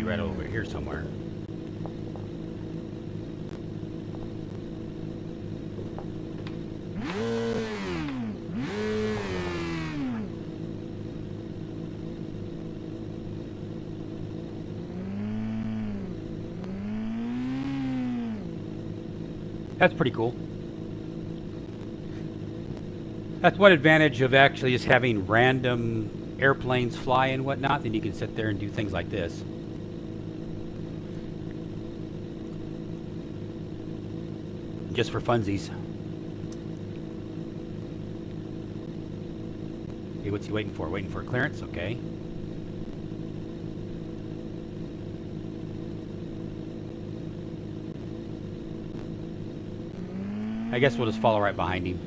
Right over here somewhere. That's pretty cool. That's one advantage of actually just having random airplanes fly and whatnot. Then you can sit there and do things like this. Just for funsies. Hey, what's he waiting for? Waiting for clearance? Okay. I guess we'll just follow right behind him.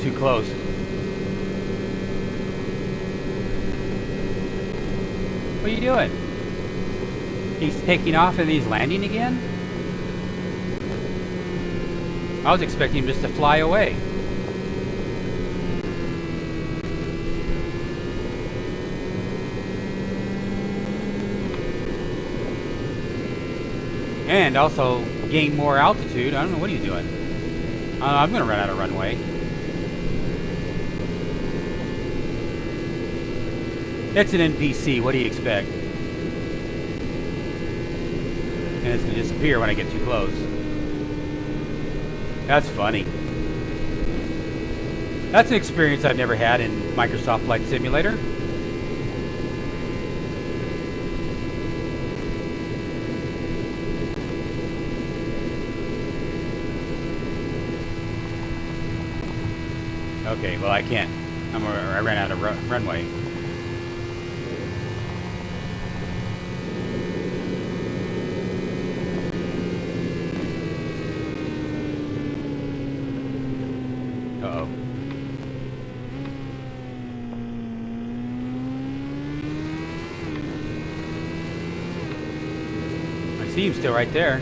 Too close. What are you doing? He's taking off and he's landing again? I was expecting him just to fly away. And also gain more altitude. I don't know, what are you doing? I'm going to run out of runway. It's an NPC, what do you expect? And it's going to disappear when I get too close. That's funny. That's an experience I've never had in Microsoft Flight Simulator. Okay, well I can't. I ran out of runway. Uh-oh. I see him still right there.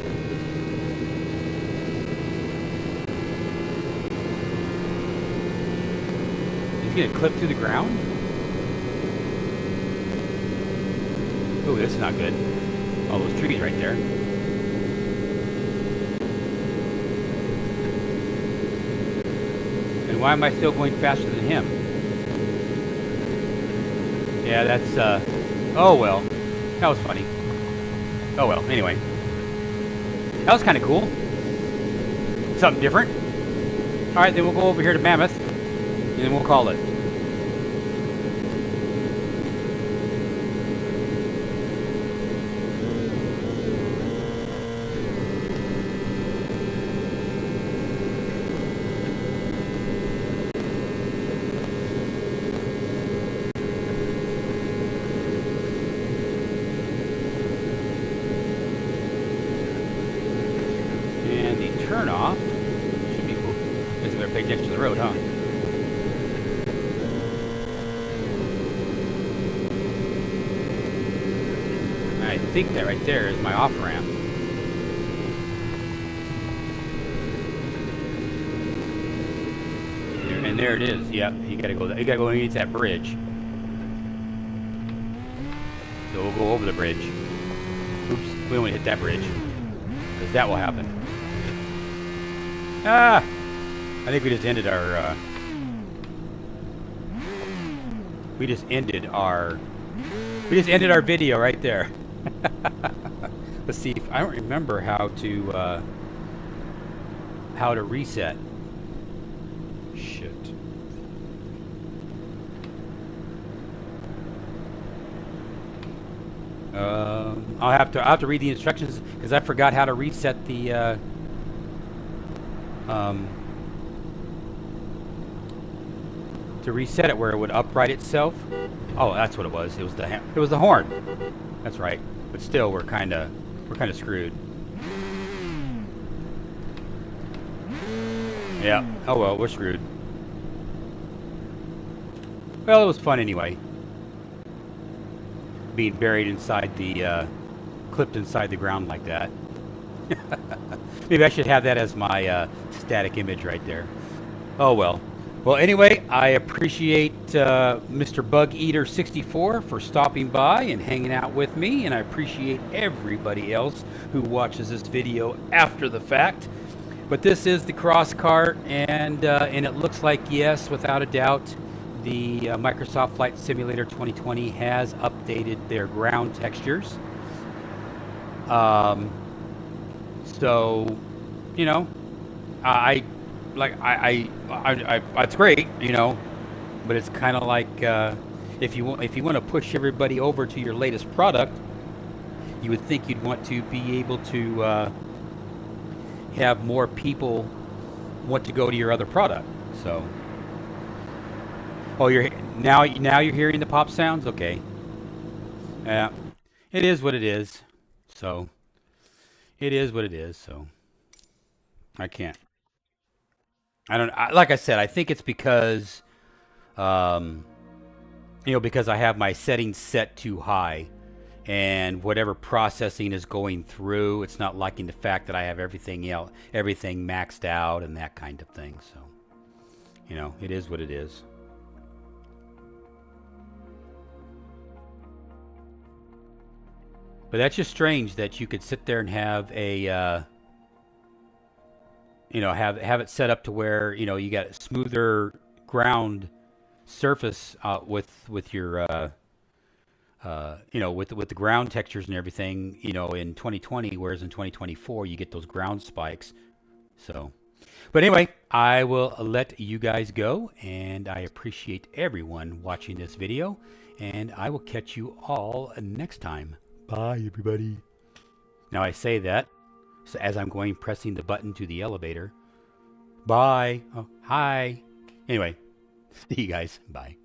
He's gonna clip through the ground? Oh, this is not good. All those trees right there. And why am I still going faster than him? Yeah, that's, oh well. That was funny. Oh well, anyway. That was kind of cool. Something different. Alright, then we'll go over here to Mammoth. And then we'll call it. And the turnoff should be cool. Guess we better pay attention to the road, huh? I think that right there is my off ramp. And there it is. Yep, you gotta go. You gotta go underneath that bridge. So we'll go over the bridge. Oops, we don't want to hit that bridge, because that will happen. Ah! I think we just ended our. We just ended our video right there. Let's see. I don't remember how to reset. Shit. I'll have to read the instructions because I forgot how to reset the to reset it where it would upright itself. Oh, that's what it was. It was the horn. That's right. But still, we're kind of screwed. Yeah. Oh well, we're screwed. Well, it was fun anyway. Being buried inside the, clipped inside the ground like that. Maybe I should have that as my static image right there. Oh well. Well, anyway, I appreciate Mr. Bug Eater 64 for stopping by and hanging out with me, and I appreciate everybody else who watches this video after the fact. But this is the CrossKart, and it looks like, yes, without a doubt, the Microsoft Flight Simulator 2020 has updated their ground textures. So, you know, it's great, you know, but it's kind of like if you want to push everybody over to your latest product, you would think you'd want to be able to have more people want to go to your other product. So, oh, now you're hearing the pop sounds. Okay, yeah, it is what it is. So, it is what it is. So, I can't. Like I said, I think it's because, because I have my settings set too high, and whatever processing is going through, it's not liking the fact that I have everything maxed out and that kind of thing. So, it is what it is. But that's just strange that you could sit there and have a, have it set up to where you got a smoother ground surface with your, with the ground textures and everything, in 2020, whereas in 2024 you get those ground spikes. So, but anyway, I will let you guys go, and I appreciate everyone watching this video, and I will catch you all next time. Bye, everybody. Now I say that so as I'm pressing the button to the elevator. Bye. Oh, hi. Anyway, see you guys. Bye.